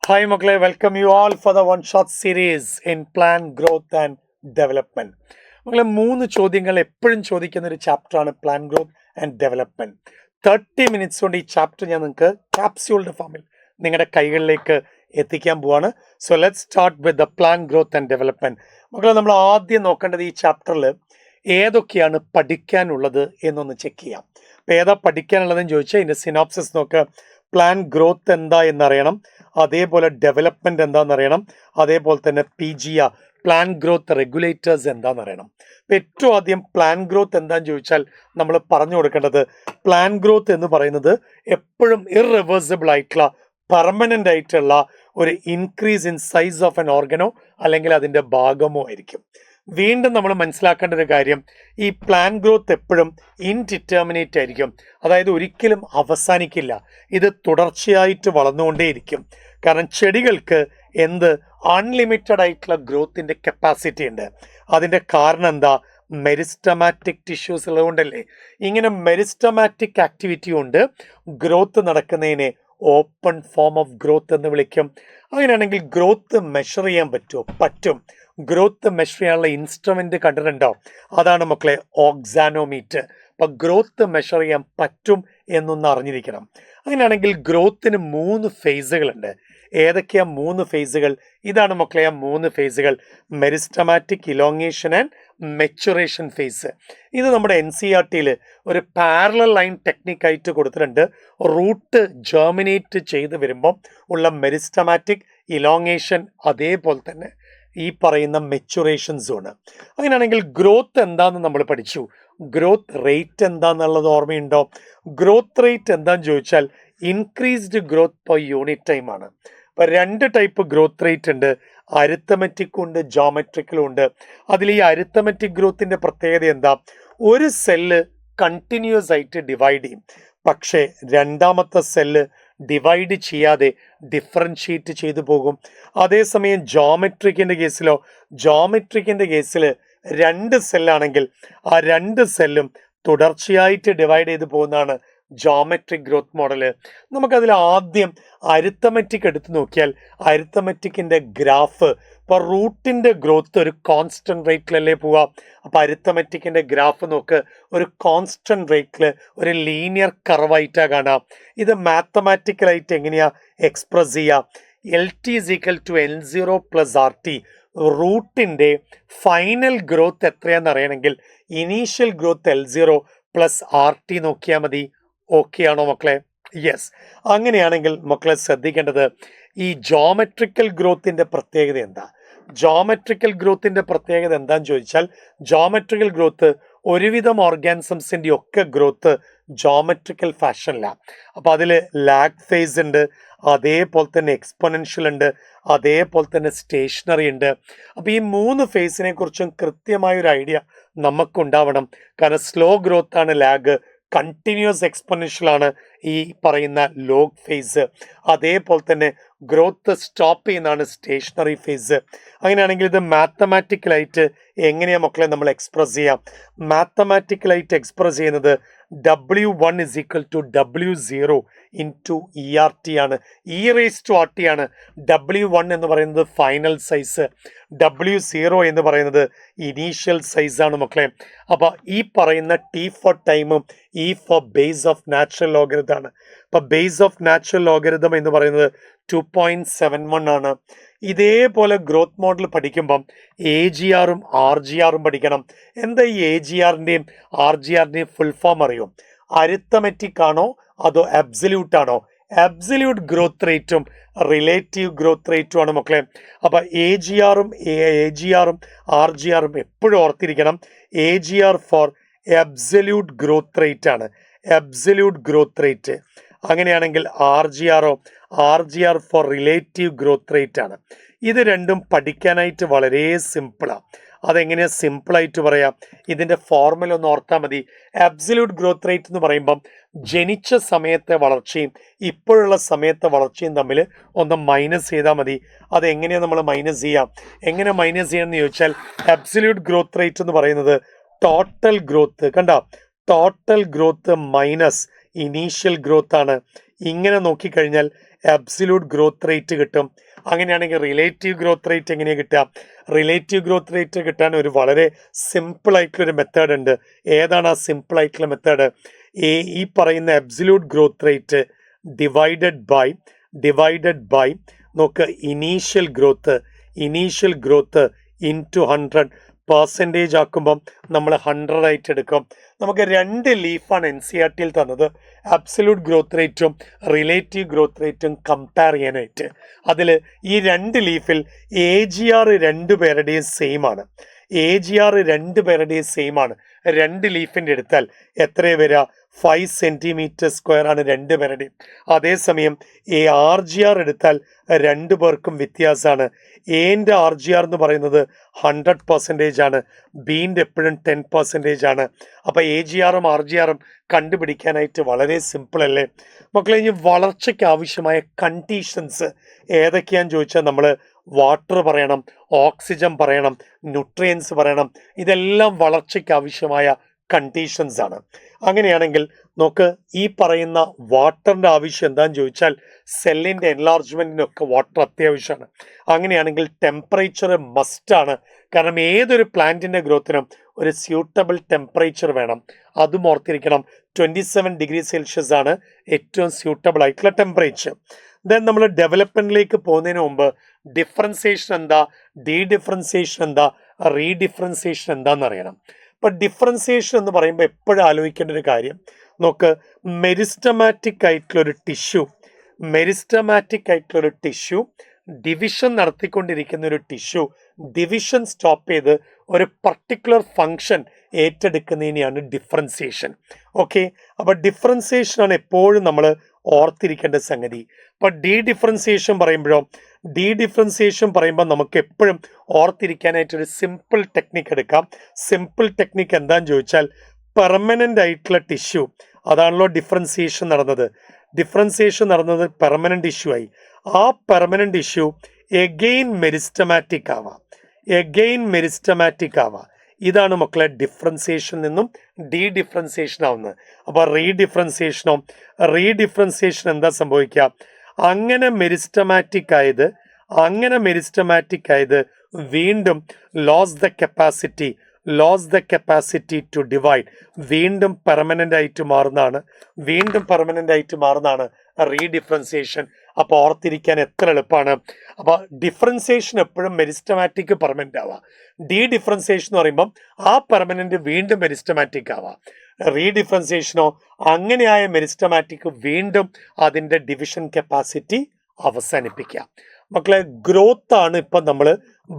Hi മക്കളെ, welcome you all for the one shot series in plant growth and development. മക്കളെ, 3 ചോദ്യങ്ങൾ എപ്പോഴും ചോദിക്കുന്ന ഒരു ചാപ്റ്ററാണ് plant growth and development. 30 minutes കൊണ്ട് ഈ ചാപ്റ്റർ ഞാൻ നിങ്ങൾക്ക് ക്യാപ്സ്യൂൾഡ് ഫോമിൽ നിങ്ങളുടെ കൈകളിലേക്ക് എത്തിക്കാൻ പോവാണ്. So let start with the plan growth and development. മക്കളെ, നമ്മൾ ആദ്യം നോക്കേണ്ടത് ഈ ചാപ്റ്ററിൽ ഏതൊക്കെയാണ് പഠിക്കാനുള്ളത് എന്നൊന്ന് ചെക്ക് ചെയ്യാം. അപ്പോൾ ഏതാ പഠിക്കാനുള്ളതെന്ന് ചോദിച്ചാൽ ഇതിൻ്റെ സിനോപ്സിസ് നോക്കുക. പ്ലാൻ ഗ്രോത്ത് എന്താ എന്നറിയണം, അതേപോലെ ഡെവലപ്മെന്റ് എന്താണെന്നറിയണം, അതേപോലെ തന്നെ PGR പ്ലാൻ ഗ്രോത്ത് റെഗുലേറ്റേഴ്സ് എന്താണെന്നറിയണം. അപ്പം ഏറ്റവും ആദ്യം പ്ലാൻ ഗ്രോത്ത് എന്താണെന്ന് ചോദിച്ചാൽ നമ്മൾ പറഞ്ഞു കൊടുക്കേണ്ടത്, പ്ലാൻ ഗ്രോത്ത് എന്ന് പറയുന്നത് എപ്പോഴും ഇറവേഴ്സിബിൾ ആയിട്ടുള്ള പെർമനൻ്റ് ആയിട്ടുള്ള ഒരു increase in size of N organo അല്ലെങ്കിൽ അതിൻ്റെ ഭാഗമോ ആയിരിക്കും. വീണ്ടും നമ്മൾ മനസ്സിലാക്കേണ്ട ഒരു കാര്യം, ഈ പ്ലാൻ ഗ്രോത്ത് എപ്പോഴും ഇൻഡിറ്റർമിനേറ്റ് ആയിരിക്കും. അതായത് ഒരിക്കലും അവസാനിക്കില്ല, ഇത് തുടർച്ചയായിട്ട് വളർന്നുകൊണ്ടേയിരിക്കും. കാരണം ചെടികൾക്ക് അൺലിമിറ്റഡ് ആയിട്ടുള്ള ഗ്രോത്തിൻ്റെ കപ്പാസിറ്റി ഉണ്ട്. അതിൻ്റെ കാരണം എന്താ? മെരിസ്റ്റമാറ്റിക് ടിഷ്യൂസ് ഉള്ളതുകൊണ്ടല്ലേ. ഇങ്ങനെ മെരിസ്റ്റമാറ്റിക് ആക്ടിവിറ്റി കൊണ്ട് ഗ്രോത്ത് നടക്കുന്നതിനെ ഓപ്പൺ ഫോം ഓഫ് ഗ്രോത്ത് എന്ന് വിളിക്കും. അങ്ങനെയാണെങ്കിൽ ഗ്രോത്ത് മെഷർ ചെയ്യാൻ പറ്റും. ഗ്രോത്ത് മെഷർ ചെയ്യാനുള്ള ഇൻസ്ട്രുമെന്റ് കണ്ടിട്ടുണ്ടോ? അതാണ് മക്കളെ ഓക്സാനോമീറ്റർ. അപ്പം ഗ്രോത്ത് മെഷർ ചെയ്യാൻ പറ്റും എന്നൊന്ന് അറിഞ്ഞിരിക്കണം. അങ്ങനെയാണെങ്കിൽ ഗ്രോത്തിന് 3 ഫേസുകളുണ്ട്. ഏതൊക്കെയാ 3 ഫേസുകൾ? ഇതാണ് മക്കളെ ആ 3 ഫേസുകൾ: meristematic, elongation and maturation phase. ഇത് നമ്മുടെ NCERT-യിൽ ഒരു പാരലൽ ലൈൻ ടെക്നിക്കായിട്ട് കൊടുത്തിട്ടുണ്ട്. റൂട്ട് ജേർമിനേറ്റ് ചെയ്ത് വരുമ്പം ഉള്ള മെരിസ്റ്റമാറ്റിക്, ഇലോങ്ങേഷൻ, അതേപോലെ തന്നെ ഈ പറയുന്ന മെച്ചുറേഷൻ സോണ്. അങ്ങനെയാണെങ്കിൽ ഗ്രോത്ത് എന്താന്ന് നമ്മൾ പഠിച്ചു. ഗ്രോത്ത് റേറ്റ് എന്താന്നുള്ളത് ഓർമ്മയുണ്ടോ? ഗ്രോത്ത് റേറ്റ് എന്താന്ന് ചോദിച്ചാൽ increased growth per unit time ആണ്. അപ്പം 2 ടൈപ്പ് ഗ്രോത്ത് റേറ്റ് ഉണ്ട്. അരിത്തമെറ്റിക്കും ഉണ്ട്, ജോമെട്രിക്കലും ഉണ്ട്. അതിൽ ഈ അരിത്തമെറ്റിക് ഗ്രോത്തിന്റെ പ്രത്യേകത എന്താ? ഒരു സെല്ല് കണ്ടിന്യൂസ് ആയിട്ട് ഡിവൈഡ് ചെയ്യും, പക്ഷേ രണ്ടാമത്തെ സെല്ല് ഡിവൈഡ് ചെയ്യാതെ ഡിഫറൻഷിയേറ്റ് ചെയ്തു പോകും. അതേസമയം ജോമെട്രിക്കിൻ്റെ കേസിൽ 2 സെല്ലാണെങ്കിൽ ആ 2 സെല്ലും തുടർച്ചയായിട്ട് ഡിവൈഡ് ചെയ്ത് പോകുന്നതാണ് ജോമെട്രിക് ഗ്രോത്ത് മോഡല്. നമുക്കതിൽ ആദ്യം അരിത്തമെറ്റിക് എടുത്ത് നോക്കിയാൽ അരിത്തമെറ്റിക്കിൻ്റെ ഗ്രാഫ്, ഇപ്പോൾ റൂട്ടിൻ്റെ ഗ്രോത്ത് ഒരു കോൺസ്റ്റന്റ് റേറ്റിലല്ലേ പോവുക. അപ്പോൾ അരിത്തമെറ്റിക്കിൻ്റെ ഗ്രാഫ് നോക്ക്, ഒരു കോൺസ്റ്റന്റ് റേറ്റിൽ ഒരു ലീനിയർ കർവായിട്ടാണ് കാണാം. ഇത് മാത്തമാറ്റിക്കലായിട്ട് എങ്ങനെയാ എക്സ്പ്രസ് ചെയ്യുക? LT = L0 + RT. റൂട്ടിൻ്റെ final growth എത്രയാണെന്ന് അറിയണമെങ്കിൽ ഇനീഷ്യൽ ഗ്രോത്ത് L0 + RT നോക്കിയാൽ മതി. ഓക്കെ ആണോ മക്കളെ? യെസ്. അങ്ങനെയാണെങ്കിൽ മക്കളെ ശ്രദ്ധിക്കേണ്ടത്, ഈ ജോമെട്രിക്കൽ ഗ്രോത്തിൻ്റെ പ്രത്യേകത എന്താ? ജോമെട്രിക്കൽ ഗ്രോത്തിൻ്റെ പ്രത്യേകത എന്താണെന്ന് ചോദിച്ചാൽ, ജോമെട്രിക്കൽ ഗ്രോത്ത് ഒരുവിധം ഓർഗാനിസംസിൻ്റെ ഒക്കെ ഗ്രോത്ത് ജോമെട്രിക്കൽ ഫാഷനിലാണ്. അപ്പോൾ അതിൽ ലാഗ് ഫേസ് ഉണ്ട്, അതേപോലെ തന്നെ എക്സ്പൊണൻഷ്യൽ ഉണ്ട്, അതേപോലെ തന്നെ സ്റ്റേഷനറി ഉണ്ട്. അപ്പോൾ ഈ 3 ഫേസിനെ കുറിച്ചും കൃത്യമായൊരു ഐഡിയ നമുക്കുണ്ടാവണം. കാരണം സ്ലോ ഗ്രോത്ത് ആണ് ലാഗ്, കണ്ടിന്യൂസ് എക്സ്പൊണൻഷ്യൽ ആണ് ഈ പറയുന്ന ലോഗ് ഫേസ്, അതേപോലെ തന്നെ ഗ്രോത്ത് സ്റ്റോപ്പ് ചെയ്യുന്നതാണ് സ്റ്റേഷനറി ഫേസ്. അങ്ങനെയാണെങ്കിൽ ഇത് മാത്തമാറ്റിക്കലായിട്ട് എങ്ങനെയാണ് മക്കളെ നമ്മൾ എക്സ്പ്രസ് ചെയ്യാം? മാത്തമാറ്റിക്കലായിട്ട് എക്സ്പ്രസ് ചെയ്യുന്നത് W1 = W0 × ERT ആണ്. E⁻RT ആണ്. W1 എന്ന് പറയുന്നത് ഫൈനൽ സൈസ്, W0 എന്ന് പറയുന്നത് ഇനീഷ്യൽ സൈസാണ് മക്കളെ. അപ്പോൾ ഈ പറയുന്ന T ഫോർ ടൈമും E for base of natural logarithm ആണ്. അപ്പോൾ ബേസ് ഓഫ് നാച്ചുറൽ ലോഗരിതം എന്ന് പറയുന്നത് 2.71 ആണ്. ഇതേപോലെ ഗ്രോത്ത് മോഡൽ പഠിക്കുമ്പം AGRും RGRും പഠിക്കണം. എന്താ ഈ AGRൻ്റെയും RGRൻ്റെയും ഫുൾ ഫോം അറിയും? അരിത്തമെറ്റിക് ആണോ അതോ അബ്സല്യൂട്ട് ആണോ? അബ്സല്യൂട്ട് ഗ്രോത്ത് റേറ്റും റിലേറ്റീവ് ഗ്രോത്ത് റേറ്റും ആണ് മക്കളെ. അപ്പോൾ AGRും RGRും എപ്പോഴും ഓർത്തിരിക്കണം. AGR for absolute growth rate ആണ്, അബ്സല്യൂട്ട് ഗ്രോത്ത് റേറ്റ്. അങ്ങനെയാണെങ്കിൽ RGR for relative growth rate ആണ്. ഇത് രണ്ടും പഠിക്കാനായിട്ട് വളരെ സിമ്പിളാണ്. അതെങ്ങനെയാണ് സിമ്പിളായിട്ട് പറയാം? ഇതിൻ്റെ ഫോർമുല ഒന്ന് ഓർത്താൽ മതി. അബ്സല്യൂട്ട് ഗ്രോത്ത് റേറ്റ് എന്ന് പറയുമ്പം ജനിച്ച സമയത്തെ വളർച്ചയും ഇപ്പോഴുള്ള സമയത്തെ വളർച്ചയും തമ്മിൽ ഒന്ന് മൈനസ് ചെയ്താൽ മതി. അതെങ്ങനെയാണ് നമ്മൾ മൈനസ് ചെയ്യാം? എങ്ങനെ മൈനസ് ചെയ്യാമെന്ന് ചോദിച്ചാൽ, അബ്സല്യൂട്ട് ഗ്രോത്ത് റേറ്റ് എന്ന് പറയുന്നത് total growth, total growth minus initial growth ആണ്. ഇങ്ങനെ നോക്കിക്കഴിഞ്ഞാൽ അബ്സല്യൂട്ട് ഗ്രോത്ത് റേറ്റ് കിട്ടും. അങ്ങനെയാണെങ്കിൽ റിലേറ്റീവ് ഗ്രോത്ത് റേറ്റ് എങ്ങനെയാണ് കിട്ടുക? റിലേറ്റീവ് ഗ്രോത്ത് റേറ്റ് കിട്ടാൻ ഒരു വളരെ സിമ്പിൾ ആയിട്ടുള്ളൊരു മെത്തേഡ് ഉണ്ട്. ഏതാണ് ആ സിമ്പിൾ ആയിട്ടുള്ള മെത്തേഡ്? ഈ പറയുന്ന absolute growth rate divided by നോക്ക് ഇനീഷ്യൽ ഗ്രോത്ത് ഇൻറ്റു 100% ആക്കുമ്പം നമ്മൾ 100 ആയിട്ട് എടുക്കും. നമുക്ക് 2 ലീഫാണ് NCERT തന്നത്, അബ്സല്യൂട്ട് ഗ്രോത്ത് റേറ്റും റിലേറ്റീവ് ഗ്രോത്ത് റേറ്റും കമ്പയർ ചെയ്യാനായിട്ട്. അതിൽ ഈ 2 ലീഫിൽ AGR 2 പേരുടെയും സെയിം ആണ്. 2 ലീഫിൻ്റെ എടുത്താൽ എത്രയാണ് വരിക? 5 cm² ആണ് 2 പേരുടെയും. അതേസമയം RGR എടുത്താൽ 2 പേർക്കും വ്യത്യാസമാണ്. എൻ്റെ RGR എന്ന് പറയുന്നത് 100% ആണ്, ബീൻ്റെ എപ്പോഴും 10% ആണ്. അപ്പോൾ AGRും RGRും കണ്ടുപിടിക്കാനായിട്ട് വളരെ സിമ്പിൾ അല്ലേ മക്കളെ? ഇനി വളർച്ചയ്ക്ക് ആവശ്യമായ കണ്ടീഷൻസ് ഏതൊക്കെയാണെന്ന് ചോദിച്ചാൽ നമ്മൾ വാട്ടർ പറയണം, ഓക്സിജൻ പറയണം, ന്യൂട്രിയൻസ് പറയണം. ഇതെല്ലാം വളർച്ചയ്ക്ക് ആവശ്യമായ കണ്ടീഷൻസ് ആണ്. അങ്ങനെയാണെങ്കിൽ നോക്ക്, ഈ പറയുന്ന വാട്ടറിൻ്റെ ആവശ്യം എന്താണെന്ന് ചോദിച്ചാൽ സെല്ലിൻ്റെ എൻലാർജ്മെൻറ്റിനൊക്കെ വാട്ടർ അത്യാവശ്യമാണ്. അങ്ങനെയാണെങ്കിൽ ടെമ്പറേച്ചർ മസ്റ്റാണ്. കാരണം ഏതൊരു പ്ലാന്റിൻ്റെ ഗ്രോത്തിനും ഒരു സ്യൂട്ടബിൾ ടെമ്പറേച്ചർ വേണം. അതും ഓർത്തിരിക്കണം. 27 ഡിഗ്രി സെൽഷ്യസ് ആണ് ഏറ്റവും സ്യൂട്ടബിൾ ആയിട്ടുള്ള ടെമ്പറേച്ചർ. ദെൻ നമ്മൾ ഡെവലപ്മെൻറ്റിലേക്ക് പോകുന്നതിന് മുമ്പ് ഡിഫറൻസിയേഷൻ എന്താ, ഡീഡിഫറൻസിയേഷൻ എന്താ, റീഡിഫറൻസിയേഷൻ എന്താണെന്ന് അറിയണം. ഇപ്പോൾ ഡിഫറൻസിയേഷൻ എന്ന് പറയുമ്പോൾ എപ്പോഴും ആലോചിക്കേണ്ട ഒരു കാര്യം നോക്ക്, മെരിസ്റ്റമാറ്റിക് ആയിട്ടുള്ളൊരു ടിഷ്യൂ ഡിവിഷൻ നടത്തിക്കൊണ്ടിരിക്കുന്ന ഒരു ടിഷ്യൂ ഡിവിഷൻ സ്റ്റോപ്പ് ചെയ്ത് ഒരു പർട്ടിക്കുലർ ഫങ്ഷൻ ഏറ്റെടുക്കുന്നതിനെയാണ് ഡിഫറൻസിയേഷൻ. ഓക്കെ, അപ്പോൾ ഡിഫറൻസിയേഷനാണ് എപ്പോഴും നമ്മൾ ഓർത്തിരിക്കേണ്ട സംഗതി. അപ്പോൾ ഡീഡിഫറൻസിയേഷൻ പറയുമ്പോൾ നമുക്ക് എപ്പോഴും ഓർത്തിരിക്കാനായിട്ടൊരു സിമ്പിൾ ടെക്നിക്ക് എടുക്കാം. സിമ്പിൾ ടെക്നിക്ക് എന്താണെന്ന് ചോദിച്ചാൽ പെർമനൻ്റ് ആയിട്ടുള്ള ടിഷ്യൂ, അതാണല്ലോ ഡിഫറൻസിയേഷൻ നടന്നത് പെർമനൻ്റ് ടിഷ്യൂ ആയി. ആ പെർമനൻ്റ് ടിഷ്യൂ എഗെയിൻ മെരിസ്റ്റമാറ്റിക് ആവാം. ഇതാണ് മക്കളെ ഡിഫറൻസിയേഷൻ നിന്നും ഡീഡിഫറൻസിയേഷൻ ആവുന്നത്. അപ്പോൾ റീഡിഫറൻസിയേഷൻ എന്താ സംഭവിക്കുക? അങ്ങനെ മെരിസ്റ്റമാറ്റിക് ആയത് വീണ്ടും lose the capacity to divide, വീണ്ടും പെർമനൻ്റ് ആയിട്ട് മാറുന്നതാണ് റീഡിഫറൻസിയേഷൻ. അപ്പോൾ ഓർത്തിരിക്കാൻ എത്ര എളുപ്പമാണ്. അപ്പോൾ ഡിഫറൻസിയേഷൻ എപ്പോഴും മെരിസ്റ്റമാറ്റിക് പെർമനൻ്റ് ആവാം. ഡീഡിഫറൻസിയേഷൻ എന്ന് പറയുമ്പം ആ പെർമനൻ്റ് വീണ്ടും മെരിസ്റ്റമാറ്റിക് ആവാം. റീഡിഫറൻസിയേഷനോ അങ്ങനെയായ മെരിസ്റ്റമാറ്റിക് വീണ്ടും അതിൻ്റെ ഡിവിഷൻ കപ്പാസിറ്റി അവസാനിപ്പിക്കുക. മക്കളെ, ഗ്രോത്ത് ആണ് ഇപ്പം നമ്മൾ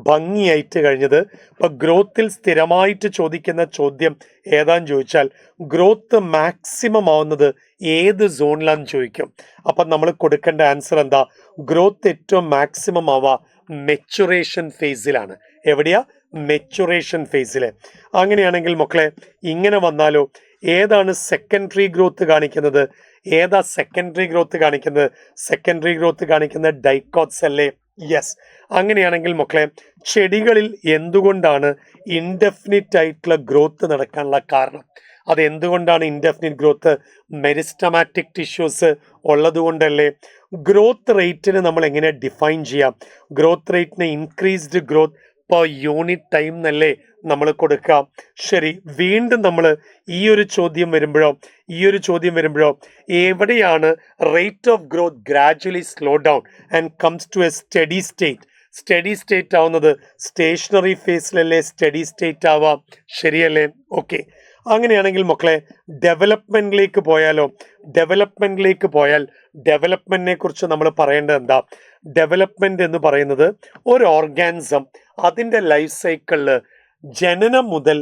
ഭംഗിയായിട്ട് കഴിഞ്ഞത്. ഇപ്പം ഗ്രോത്തിൽ സ്ഥിരമായിട്ട് ചോദിക്കുന്ന ചോദ്യം ഏതാന്ന് ചോദിച്ചാൽ ഗ്രോത്ത് മാക്സിമം ആവുന്നത് ഏത് സോണിലാന്ന് ചോദിക്കും. അപ്പം നമ്മൾ കൊടുക്കേണ്ട ആൻസർ എന്താ? ഗ്രോത്ത് ഏറ്റവും മാക്സിമം ആവുക മെച്ചുറേഷൻ ഫേസിലാണ്. എവിടെയാ? മെച്ചുറേഷൻ ഫേസിൽ. അങ്ങനെയാണെങ്കിൽ മക്കളെ ഇങ്ങനെ വന്നാലോ, ഏതാണ് സെക്കൻഡറി ഗ്രോത്ത് കാണിക്കുന്നത്? സെക്കൻഡറി ഗ്രോത്ത് കാണിക്കുന്നത് ഡൈക്കോട്സ് അല്ലേ? യെസ്. അങ്ങനെയാണെങ്കിൽ മക്കളെ ചെടികളിൽ എന്തുകൊണ്ടാണ് ഇൻഡെഫിനിറ്റ് ആയിട്ടുള്ള ഗ്രോത്ത് നടക്കാനുള്ള കാരണം? അത് എന്തുകൊണ്ടാണ് ഇൻഡെഫിനിറ്റ് ഗ്രോത്ത്? മെരിസ്റ്റമാറ്റിക് ടിഷ്യൂസ് ഉള്ളത് കൊണ്ടല്ലേ. ഗ്രോത്ത് റേറ്റിന് നമ്മൾ എങ്ങനെ ഡിഫൈൻ ചെയ്യാം? ഗ്രോത്ത് റേറ്റിന് increased growth per unit time എന്നല്ലേ നമ്മൾ കൊടുക്കാം. ശരി, വീണ്ടും നമ്മൾ ഈ ഒരു ചോദ്യം വരുമ്പോഴോ എവിടെയാണ് rate of growth gradually slow down and comes to a steady state ആവുന്നത്? സ്റ്റേഷനറി ഫേസിലല്ലേ സ്റ്റഡി സ്റ്റേറ്റ് ആവാം, ശരിയല്ലേ? ഓക്കെ, അങ്ങനെയാണെങ്കിൽ മക്കളെ ഡെവലപ്മെന്റിലേക്ക് പോയാൽ ഡെവലപ്മെന്റിനെ കുറിച്ച് നമ്മൾ പറയേണ്ടത് എന്താ? ഡെവലപ്മെന്റ് എന്ന് പറയുന്നത് ഒരു ഓർഗാനിസം അതിൻ്റെ ലൈഫ് സൈക്കിളിൽ ജനനം മുതൽ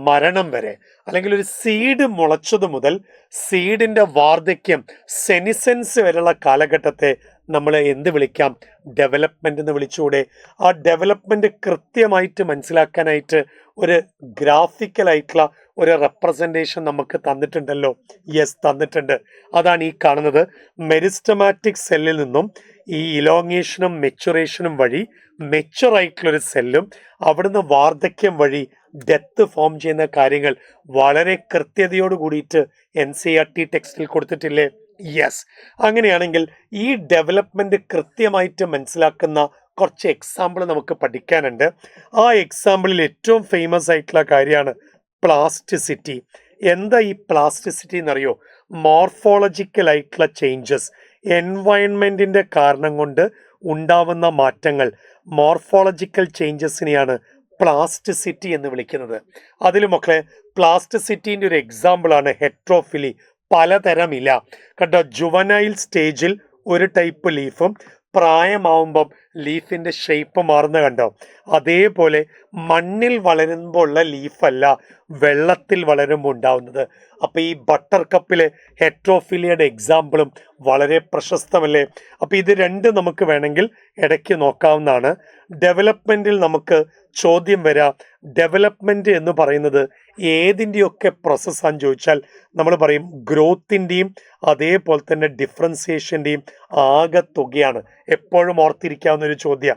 മരണം വരെ, അല്ലെങ്കിൽ ഒരു സീഡ് മുളച്ചത് മുതൽ സീഡിൻ്റെ വാർദ്ധക്യം സെനിസെൻസ് വരെയുള്ള കാലഘട്ടത്തെ നമ്മൾ എന്ത് വിളിക്കാം? ഡെവലപ്മെന്റ് എന്ന് വിളിച്ചുകൂടെ? ആ ഡെവലപ്മെന്റ് കൃത്യമായിട്ട് മനസ്സിലാക്കാനായിട്ട് ഒരു ഗ്രാഫിക്കലായിട്ടുള്ള ഒരു റെപ്രസെൻറ്റേഷൻ നമുക്ക് തന്നിട്ടുണ്ടല്ലോ. യെസ്, തന്നിട്ടുണ്ട്. അതാണ് ഈ കാണുന്നത്. മെരിസ്റ്റമാറ്റിക് സെല്ലിൽ നിന്നും ഈ ഇലോങ്ങേഷനും മെച്ചുറേഷനും വഴി മെച്ചുറായിട്ടുള്ളൊരു സെല്ലും അവിടുന്ന് വാർദ്ധക്യം വഴി ഡെത്ത് ഫോം ചെയ്യുന്ന കാര്യങ്ങൾ വളരെ കൃത്യതയോട് കൂടിയിട്ട് NCERT ടെക്സ്റ്റിൽ കൊടുത്തിട്ടില്ലേ? യെസ്. അങ്ങനെയാണെങ്കിൽ ഈ ഡെവലപ്മെന്റ് കൃത്യമായിട്ട് മനസ്സിലാക്കുന്ന കുറച്ച് എക്സാമ്പിൾ നമുക്ക് പഠിക്കാനുണ്ട്. ആ എക്സാമ്പിളിൽ ഏറ്റവും ഫേമസ് ആയിട്ടുള്ള കാര്യമാണ് പ്ലാസ്റ്റിസിറ്റി. എന്താ ഈ പ്ലാസ്റ്റിസിറ്റി എന്നറിയോ? മോർഫോളജിക്കൽ ആയിട്ടുള്ള ചേഞ്ചസ്, എൻവയൺമെന്റിന്റെ കാരണം കൊണ്ട് ഉണ്ടാവുന്ന മാറ്റങ്ങൾ, മോർഫോളജിക്കൽ ചേഞ്ചസിനെയാണ് പ്ലാസ്റ്റിസിറ്റി എന്ന് വിളിക്കുന്നത്. അതിൽ മക്കളെ പ്ലാസ്റ്റിസിറ്റിന്റെ ഒരു എക്സാമ്പിൾ ആണ് ഹെട്രോഫിലി, പലതരം ഇല. കണ്ടോ, ജുവനൈൽ സ്റ്റേജിൽ ഒരു ടൈപ്പ് ലീഫും പ്രായമാവുമ്പം ലീഫിന്റെ ഷേപ്പ് മാറുന്ന കണ്ടോ. അതേപോലെ മണ്ണിൽ വളരുമ്പോൾ ഉള്ള ലീഫല്ല വെള്ളത്തിൽ വളരുമ്പോൾ ഉണ്ടാവുന്നത്. അപ്പൊ ഈ ബട്ടർ കപ്പിലെ ഹെട്രോഫിലിയുടെ എക്സാമ്പിളും വളരെ പ്രശസ്തമല്ലേ. അപ്പൊ ഇത് രണ്ടും നമുക്ക് വേണമെങ്കിൽ ഇടയ്ക്ക് നോക്കാവുന്നതാണ്. ഡെവലപ്മെന്റിൽ നമുക്ക് ചോദ്യം വരാം, ഡെവലപ്മെന്റ് എന്ന് പറയുന്നത് ഏതിൻ്റെയൊക്കെ പ്രോസസ്സാന്ന് ചോദിച്ചാൽ നമ്മൾ പറയും ഗ്രോത്തിൻ്റെയും അതേപോലെ തന്നെ ഡിഫറൻസിയേഷൻ്റെയും ആകെ തുകയാണ്. എപ്പോഴും ഓർത്തിരിക്കാവുന്ന ഒരു ചോദ്യം.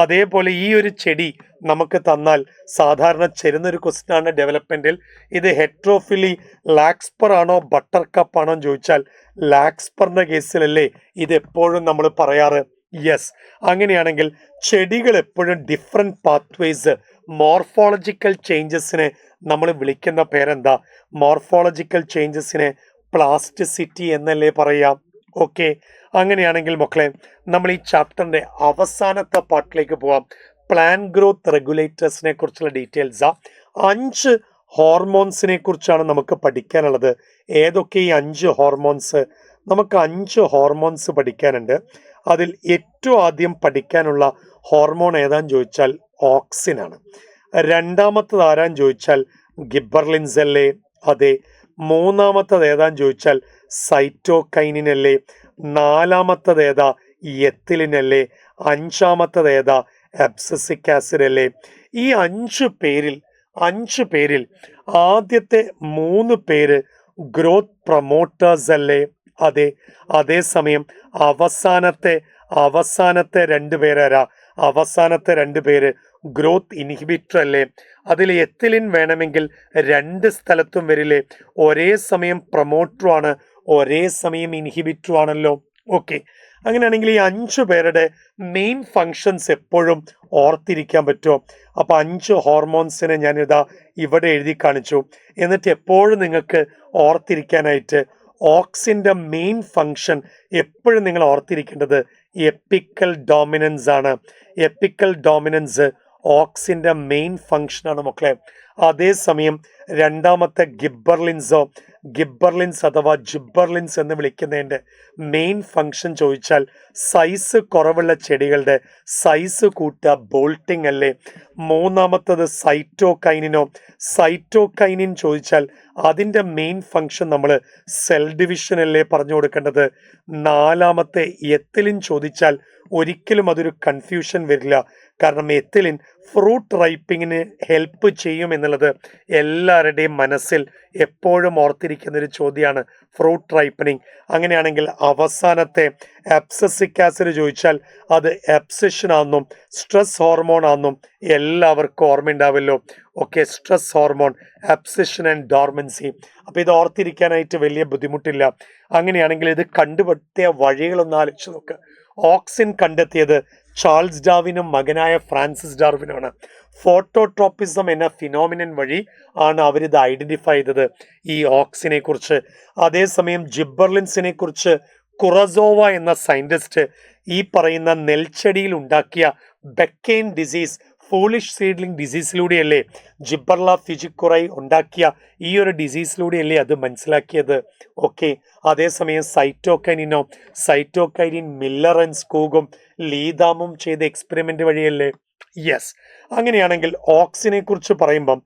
അതേപോലെ ഈ ഒരു ചെടി നമുക്ക് തന്നാൽ സാധാരണ ചെരുന്നൊരു ക്വസ്റ്റ്യൻ ആണ് ഡെവലപ്മെന്റിൽ. ഇത് ഹെട്രോഫിലി ലാക്സ്പർ ആണോ ബട്ടർ കപ്പ് ആണോ എന്ന് ചോദിച്ചാൽ ലാക്സ്പറിന്റെ കേസിലല്ലേ ഇത് എപ്പോഴും നമ്മൾ പറയാറ്. യെസ്. അങ്ങനെയാണെങ്കിൽ ചെടികൾ എപ്പോഴും ഡിഫറെന്റ് പാത്വേസ്, മോർഫോളജിക്കൽ ചേഞ്ചസിനെ നമ്മൾ വിളിക്കുന്ന പേരെന്താ? മോർഫോളജിക്കൽ ചേഞ്ചസിനെ പ്ലാസ്റ്റിസിറ്റി എന്നല്ലേ പറയാം. ഓക്കെ. അങ്ങനെയാണെങ്കിൽ മക്കളെ നമ്മൾ ഈ ചാപ്റ്ററിന്റെ അവസാനത്തെ പാർട്ടിലേക്ക് പോവാം. പ്ലാൻ ഗ്രോത്ത് റെഗുലേറ്റേഴ്സിനെ കുറിച്ചുള്ള ഡീറ്റെയിൽസാ. 5 ഹോർമോൺസിനെ കുറിച്ചാണ് നമുക്ക് പഠിക്കാനുള്ളത്. ഏതൊക്കെ ഈ 5 ഹോർമോൺസ്? നമുക്ക് 5 ഹോർമോൺസ് പഠിക്കാനുണ്ട്. അതിൽ ഏറ്റവും ആദ്യം പഠിക്കാനുള്ള ഹോർമോൺ ഏതാന്ന് ചോദിച്ചാൽ ഓക്സിൻ ആണ്. രണ്ടാമത്തത് ആരാന്ന് ചോദിച്ചാൽ ഗിബർലിൻസ് അല്ലേ? അതെ. മൂന്നാമത്തത് ഏതാന്ന് ചോദിച്ചാൽ സൈറ്റോകൈനിൻ അല്ലേ? നാലാമത്തത് ഏതാ? എത്തിലിൻ അല്ലേ? അഞ്ചാമത്തത് ഏതാ? അബ്സസിക് ആസിഡ് അല്ലേ? ഈ 5 പേരിൽ ആദ്യത്തെ 3 പേര് ഗ്രോത്ത് പ്രൊമോട്ടേഴ്സ് അല്ലേ? അതെ. അതേസമയം അവസാനത്തെ 2 പേരാരാ? അവസാനത്തെ 2 പേര് ഗ്രോത്ത് ഇൻഹിബിറ്റർ അല്ലേ? അതിൽ എത്തിലിൻ വേണമെങ്കിൽ 2 സ്ഥലത്തും വരില്ലേ? ഒരേ സമയം പ്രൊമോട്ടറും ആണ്, ഒരേ സമയം ഇൻഹിബിറ്ററും ആണല്ലോ. ഓക്കെ. അങ്ങനെയാണെങ്കിൽ ഈ 5 പേരുടെ മെയിൻ ഫങ്ഷൻസ് എപ്പോഴും ഓർത്തിരിക്കാൻ പറ്റുമോ? അപ്പൊ 5 ഹോർമോൺസിനെ ഞാൻ ഇവിടെ എഴുതി കാണിച്ചു. എന്നിട്ട് എപ്പോഴും നിങ്ങൾക്ക് ഓർത്തിരിക്കാനായിട്ട് ഓക്സിന്റെ മെയിൻ ഫങ്ഷൻ എപ്പോഴും നിങ്ങൾ ഓർത്തിരിക്കേണ്ടത് എപ്പിക്കൽ ഡോമിനൻസ് ആണ്. എപ്പിക്കൽ ഡോമിനൻസ് ഓക്സിന്റെ മെയിൻ ഫങ്ഷൻ ആണ് മക്കളെ. അതേസമയം രണ്ടാമത്തെ ഗിബർലിൻസ് അഥവാ ജിബർലിൻസ് എന്ന് വിളിക്കുന്നതിൻ്റെ മെയിൻ ഫങ്ഷൻ ചോദിച്ചാൽ സൈസ് കുറവുള്ള ചെടികളുടെ സൈസ് കൂട്ടുക, ബോൾട്ടിംഗ് അല്ലേ? മൂന്നാമത്തത് സൈറ്റോകൈനിൻ ചോദിച്ചാൽ അതിൻ്റെ മെയിൻ ഫങ്ഷൻ നമ്മൾ സെൽ ഡിവിഷൻ അല്ലേ പറഞ്ഞു കൊടുക്കേണ്ടത്? നാലാമത്തെ എത്തിലിൻ ചോദിച്ചാൽ ഒരിക്കലും അതൊരു കൺഫ്യൂഷൻ വരില്ല. കാരണം എത്തിലിൻ ഫ്രൂട്ട് റൈപ്പിങ്ങിന് ഹെൽപ്പ് ചെയ്യും എന്നുള്ളത് എല്ലാവരുടെയും മനസ്സിൽ എപ്പോഴും ഓർത്തിരിക്കുന്ന ഒരു ചോദ്യമാണ്, ഫ്രൂട്ട് റൈപ്പനിങ്. അങ്ങനെയാണെങ്കിൽ അവസാനത്തെ അബ്സസിക് ആസിഡ് ചോദിച്ചാൽ അത് അബ്സഷൻ ആണെന്നും സ്ട്രെസ് ഹോർമോൺ ആണെന്നും എല്ലാവർക്കും ഓർമ്മയുണ്ടാവല്ലോ. Okay. Stress hormone, abscission and dormancy. അപ്പോൾ ഇത് ഓർത്തിരിക്കാനായിട്ട് വലിയ ബുദ്ധിമുട്ടില്ല. അങ്ങനെയാണെങ്കിൽ ഇത് കണ്ടുപിടുത്തിയ വഴികളൊന്ന് ആലോചിച്ച് നോക്ക്. ഓക്സിൻ കണ്ടെത്തിയത് ചാൾസ് ഡാർവിനും മകനായ ഫ്രാൻസിസ് ഡാർവിനുമാണ്. ഫോട്ടോട്രോപ്പിസം എന്ന ഫിനോമിനൻ വഴി ആണ് അവരിത് ഐഡന്റിഫൈ ചെയ്തത്, ഈ ഓക്സിനെ കുറിച്ച്. അതേസമയം ജിബർലിൻസിനെ കുറിച്ച് കുറസോവ എന്ന സയന്റിസ്റ്റ് ഈ പറയുന്ന നെൽച്ചെടിയിൽ ഉണ്ടാക്കിയ ബെക്കെയിൻ ഡിസീസ്, ഫൂളിഷ് സീഡ്ലിംഗ് ഡിസീസിലൂടെയല്ലേ, ജിബർല ഫിജിക്കുറൈ ഉണ്ടാക്കിയ ഈ ഒരു ഡിസീസിലൂടെയല്ലേ അത് മനസ്സിലാക്കിയത്. ഓക്കെ. അതേസമയം സൈറ്റോകൈനിൻ മില്ലർ ആൻഡ് സ്കൂഗും ലീദാമും ചെയ്ത എക്സ്പെരിമെന്റ് വഴിയല്ലേ. യെസ്. അങ്ങനെയാണെങ്കിൽ ഓക്സിനെ കുറിച്ച് പറയുമ്പം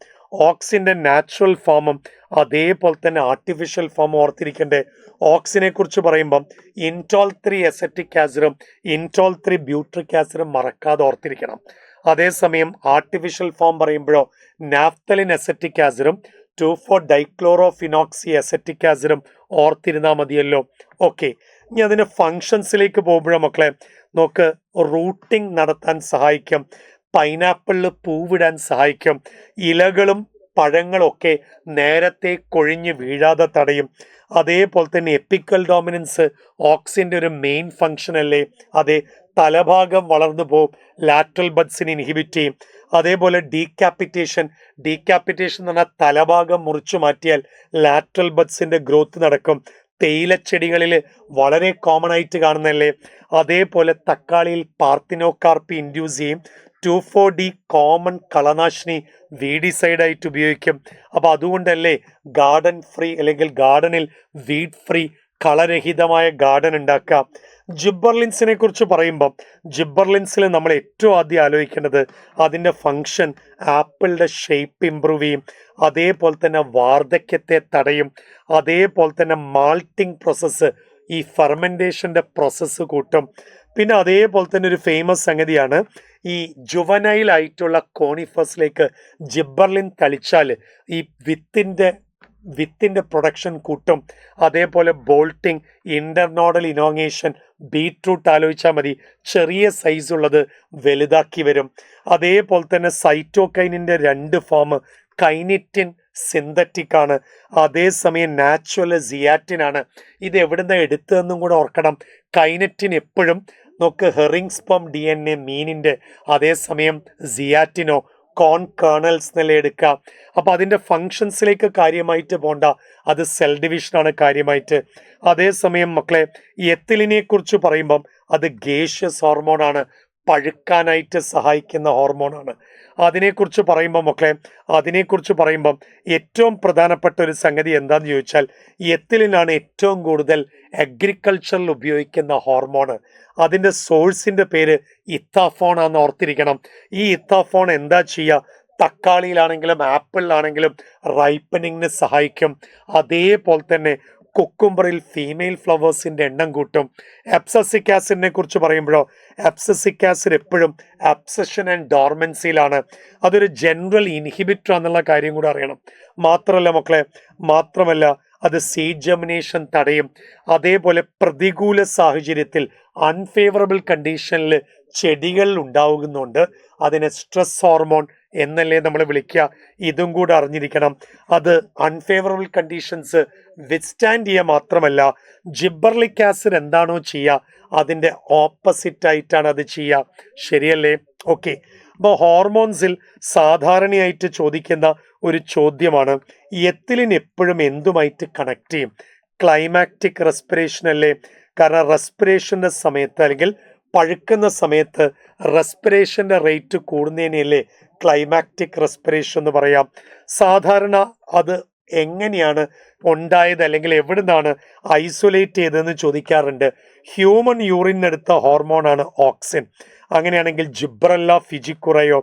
ഓക്സിന്റെ നാച്ചുറൽ ഫോമും അതേപോലെ തന്നെ ആർട്ടിഫിഷ്യൽ ഫോമും ഓർത്തിരിക്കണ്ടേ? ഓക്സിനെ കുറിച്ച് പറയുമ്പം ഇൻടോൾ 3 അസറ്റിക് ആസിഡും ഇൻടോൾ 3 ബ്യൂട്രിക് ആസിഡും മറക്കാതെ ഓർത്തിരിക്കണം. അതേസമയം ആർട്ടിഫിഷ്യൽ ഫോം പറയുമ്പോഴോ നാഫ്തലിൻ അസറ്റിക് ആസിഡും 2,4-ഡൈക്ലോറോഫിനോക്സി അസറ്റിക് ആസിഡും ഓർത്തിരുന്നാൽ മതിയല്ലോ. ഓക്കെ. ഇനി അതിന്റെ ഫങ്ഷൻസിലേക്ക് പോകുമ്പോഴോ മക്കളെ നോക്ക്, റൂട്ടിംഗ് നടത്താൻ സഹായിക്കും, പൈനാപ്പിളിൽ പൂവിടാൻ സഹായിക്കും, ഇലകളും പഴങ്ങളൊക്കെ നേരത്തെ കൊഴിഞ്ഞ് വീഴാതെ തടയും. അതേപോലെ തന്നെ എപ്പിക്കൽ ഡോമിനൻസ് ഓക്സിൻ്റെ ഒരു മെയിൻ ഫങ്ഷൻ അല്ലേ? അതെ, തലഭാഗം വളർന്നു പോകും, ലാറ്ററൽ ബഡ്സിനെ ഇൻഹിബിറ്റ് ചെയ്യും. അതേപോലെ ഡീക്യാപിറ്റേഷൻ എന്ന് പറഞ്ഞാൽ തലഭാഗം മുറിച്ചു മാറ്റിയാൽ ലാറ്ററൽ ബഡ്സിൻ്റെ ഗ്രോത്ത് നടക്കും. തേയിലച്ചെടികളിൽ വളരെ കോമൺ ആയിട്ട് കാണുന്നതല്ലേ? അതേപോലെ തക്കാളിയിൽ പാർത്തിനോകാർപ്പി ഇൻഡ്യൂസ് ചെയ്യും. 2,4-D കോമൺ കളനാശിനി വീഡിസൈഡായിട്ട് ഉപയോഗിക്കും. അപ്പോൾ അതുകൊണ്ടല്ലേ ഗാർഡൻ ഫ്രീ അല്ലെങ്കിൽ ഗാർഡനിൽ വീഡ് ഫ്രീ കളരഹിതമായ ഗാർഡൻ ഉണ്ടാക്കാം. ജിബ്ബർലിൻസിനെ കുറിച്ച് പറയുമ്പം ജിബ്ബർലിൻസിൽ നമ്മൾ ഏറ്റവും ആദ്യം ആലോചിക്കേണ്ടത് അതിൻ്റെ ഫങ്ഷൻ ആപ്പിളിൻ്റെ ഷേപ്പ് ഇമ്പ്രൂവ് ചെയ്യും, അതേപോലെ തന്നെ വാർദ്ധക്യത്തെ തടയും, അതേപോലെ തന്നെ മാൾട്ടിങ് പ്രോസസ്സ് ഈ ഫെർമെൻറ്റേഷൻ്റെ പ്രോസസ്സ് കൂട്ടും. പിന്നെ അതേപോലെ തന്നെ ഒരു ഫേമസ് സംഗതിയാണ് ഈ ജുവനൈൽ ആയിട്ടുള്ള കോണിഫസിലേക്ക് ജിബ്ബർലിൻ തളിച്ചാൽ ഈ വിത്തിൻ്റെ പ്രൊഡക്ഷൻ കൂട്ടും. അതേപോലെ ബോൾട്ടിങ്, ഇന്റർനോഡൽ ഇനോങ്ങേഷൻ, ബീട്രൂട്ട് ആലോചിച്ചാൽ മതി, ചെറിയ സൈസ് ഉള്ളത് വലുതാക്കി വരും. അതേപോലെ തന്നെ സൈറ്റോകൈനിൻ്റെ 2 ഫോം, കൈനിറ്റിൻ സിന്തറ്റിക് ആണ്, അതേസമയം നാച്ചുറൽ സിയാറ്റിൻ ആണ്. ഇത് എവിടുന്ന് എടുത്തതെന്നും കൂടെ ഓർക്കണം. കൈനറ്റിൻ എപ്പോഴും നമുക്ക് ഹെറിങ് സ്പം DNA മീനിൻ്റെ, അതേസമയം സിയാറ്റിനോ കോൺ കേണൽസ് എന്നല്ലേ എടുക്കാം. അപ്പോൾ അതിൻ്റെ ഫങ്ഷൻസിലേക്ക് കാര്യമായിട്ട് പോണ്ട, അത് സെൽ ഡിവിഷനാണ് കാര്യമായിട്ട്. അതേസമയം മക്കളെ എത്തിലിനെ കുറിച്ച് പറയുമ്പം അത് ഗേഷ്യസ് ഹോർമോണാണ്, പഴുക്കാനായിട്ട് സഹായിക്കുന്ന ഹോർമോണാണ്. അതിനെക്കുറിച്ച് പറയുമ്പം ഏറ്റവും പ്രധാനപ്പെട്ട ഒരു സംഗതി എന്താണെന്ന് ചോദിച്ചാൽ എത്തിലിനാണ് ഏറ്റവും കൂടുതൽ അഗ്രികൾച്ചറിൽ ഉപയോഗിക്കുന്ന ഹോർമോണ്. അതിൻ്റെ സോഴ്സിൻ്റെ പേര് ഇത്താഫോൺ ആണെന്ന് ഓർത്തിരിക്കണം. ഈ ഇത്താഫോൺ എന്താ ചെയ്യുക? തക്കാളിയിലാണെങ്കിലും ആപ്പിളിലാണെങ്കിലും റൈപ്പനിങ്ങിന് സഹായിക്കും. അതേപോലെ തന്നെ കുക്കുംബറിൽ ഫീമെയിൽ ഫ്ലവേഴ്സിൻ്റെ എണ്ണം കൂട്ടും. അബ്സസിക് ആസിഡിനെ കുറിച്ച് പറയുമ്പോഴോ അബ്സസിക് ആസിഡ് എപ്പോഴും അബ്സഷൻ ആൻഡ് ഡോർമൻസിയിലാണ്. അതൊരു ജനറൽ ഇൻഹിബിറ്റർ എന്നുള്ള കാര്യം കൂടെ അറിയണം. മാത്രമല്ല അത് സീഡ് ജെർമിനേഷൻ തടയും. അതേപോലെ പ്രതികൂല സാഹചര്യത്തിൽ അൺഫേവറബിൾ കണ്ടീഷനിൽ ചെടികൾ ഉണ്ടാകുന്നുണ്ട്, അതിനെ സ്ട്രെസ് ഹോർമോൺ എന്നല്ലേ നമ്മൾ വിളിക്കുക. ഇതും കൂടെ അറിഞ്ഞിരിക്കണം. അത് അൺഫേവറബിൾ കണ്ടീഷൻസ് വിത്ത്സ്റ്റാൻഡ് ചെയ്യുക മാത്രമല്ല, ജിബ്ബർലിക് ആസിഡ് എന്താണോ ചെയ്യുക അതിൻ്റെ ഓപ്പോസിറ്റ് ആയിട്ടാണ് അത് ചെയ്യുക. ശരിയല്ലേ? ഓക്കെ. അപ്പോൾ ഹോർമോൺസിൽ സാധാരണയായിട്ട് ചോദിക്കുന്ന ഒരു ചോദ്യമാണ് എത്തിലിൻ എപ്പോഴും എന്തുമായിട്ട് കണക്ട് ചെയ്യും? ക്ലൈമാക്റ്റിക് റെസ്പിറേഷൻ അല്ലേ? കാരണം റെസ്പിറേഷൻ്റെ സമയത്ത് അല്ലെങ്കിൽ പഴുക്കുന്ന സമയത്ത് റെസ്പിറേഷൻ്റെ റേറ്റ് കൂടുന്നതിനല്ലേ ക്ലൈമാക്റ്റിക് റെസ്പിറേഷൻ എന്ന് പറയാം. സാധാരണ അത് എങ്ങനെയാണ് ഉണ്ടായത് അല്ലെങ്കിൽ എവിടെ നിന്നാണ് ഐസൊലേറ്റ് ചെയ്തതെന്ന് ചോദിക്കാറുണ്ട്. ഹ്യൂമൻ യൂറിനെടുത്ത ഹോർമോണാണ് ഓക്സിൻ. അങ്ങനെയാണെങ്കിൽ ജിബ്രല്ല ഫിജിക്കുറയോ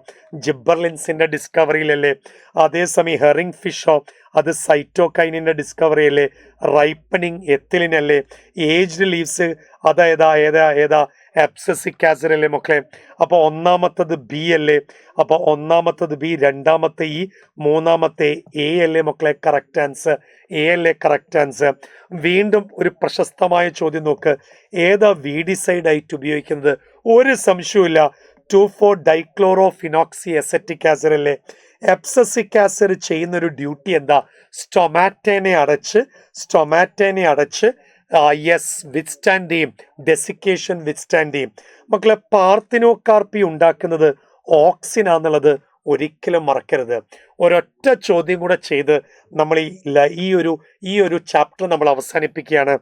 ജിബ്ബർലിൻസിൻ്റെ ഡിസ്കവറിയിലല്ലേ? അതേസമയം ഹെറിങ് ഫിഷോ അത് സൈറ്റോകൈനിൻ്റെ ഡിസ്കവറിയല്ലേ? റൈപ്പനിങ് എത്തിലിനല്ലേ? ഏജ്ഡ് ലീവ്സ് ഏതാ അബ്സസിക് ആസിഡ് അല്ലേ മക്കളെ? അപ്പോൾ ഒന്നാമത്തത് ബി അല്ലേ? അപ്പോൾ ഒന്നാമത്തത് ബി, രണ്ടാമത്തെ ഇ, മൂന്നാമത്തെ എ അല്ലേ മക്കളെ? കറക്റ്റ് ആൻസർ എ അല്ലേ കറക്റ്റ് ആൻസർ. വീണ്ടും ഒരു പ്രശസ്തമായ ചോദ്യം നോക്ക്. ഏതാ വീഡിസൈഡ് ആയിട്ട് ഉപയോഗിക്കുന്നത്? ഒരു സംശയമില്ല, 2,4-ഡൈക്ലോറോഫിനോക്സി അസറ്റിക് ആസിഡ് അല്ലേ? അബ്സസിക് ആസിഡ് ചെയ്യുന്നൊരു ഡ്യൂട്ടി എന്താ? സ്റ്റൊമാറ്റേനെ അടച്ച് വിത്ത്സ്റ്റാൻഡ് ചെയ്യും, ഡെസിക്കേഷൻ വിത്ത്സ്റ്റാൻഡ് ചെയ്യും. മക്കളെ പാർത്തിനോകാർപ്പി ഉണ്ടാക്കുന്നത് ഓക്സിനാന്നുള്ളത് ഒരിക്കലും മറക്കരുത്. ഒരൊറ്റ ചോദ്യം കൂടെ ചെയ്ത് നമ്മൾ ഈ ഒരു ചാപ്റ്റർ നമ്മൾ അവസാനിപ്പിക്കുകയാണ്.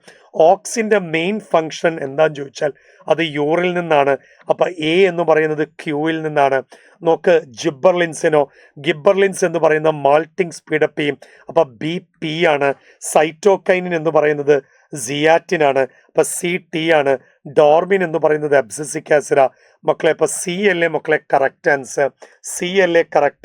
ഓക്സിൻ്റെ മെയിൻ ഫങ്ഷൻ എന്താണെന്ന് ചോദിച്ചാൽ അത് യൂറിൽ നിന്നാണ്. അപ്പം എ എന്ന് പറയുന്നത് ക്യൂവിൽ നിന്നാണ്. നോക്ക്, ഗിബ്ബർലിൻസ് എന്ന് പറയുന്ന മാൾട്ടിങ് സ്പീഡപ്പ് ചെയ്യും. അപ്പം ബി പി ആണ്. സൈറ്റോകൈനിൻ എന്ന് പറയുന്നത് സിയാറ്റിൻ ആണ്. അപ്പം സി ടി ആണ്. ഡോർമിൻ എന്ന് പറയുന്നത് അബ്സസിക് ആസിഡാ മക്കളെ. അപ്പം സി അല്ലേ മക്കളെ കറക്റ്റ്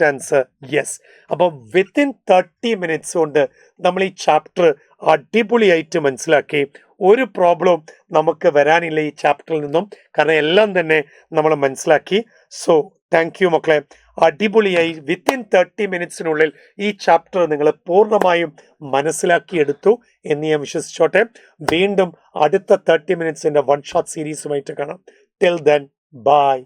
ആൻസർ? യെസ്. അപ്പം വിത്തിൻ 30 minutes കൊണ്ട് നമ്മൾ ഈ ചാപ്റ്റർ അടിപൊളിയായിട്ട് മനസ്സിലാക്കി. ഒരു പ്രോബ്ലം നമുക്ക് വരാനില്ല ഈ ചാപ്റ്ററിൽ നിന്നും, കാരണം എല്ലാം തന്നെ നമ്മൾ മനസ്സിലാക്കി. സോ താങ്ക് യു മക്കളെ. അടിപൊളിയായി വിത്തിൻ 30 minutesനുള്ളിൽ ഈ ചാപ്റ്റർ നിങ്ങൾ പൂർണ്ണമായും മനസ്സിലാക്കിയെടുത്തു എന്ന് ഞാൻ വിശ്വസിച്ചോട്ടെ. വീണ്ടും അടുത്ത 30 minutesന്റെ 1 shot സീരീസുമായിട്ട് കാണാം. Till then, by.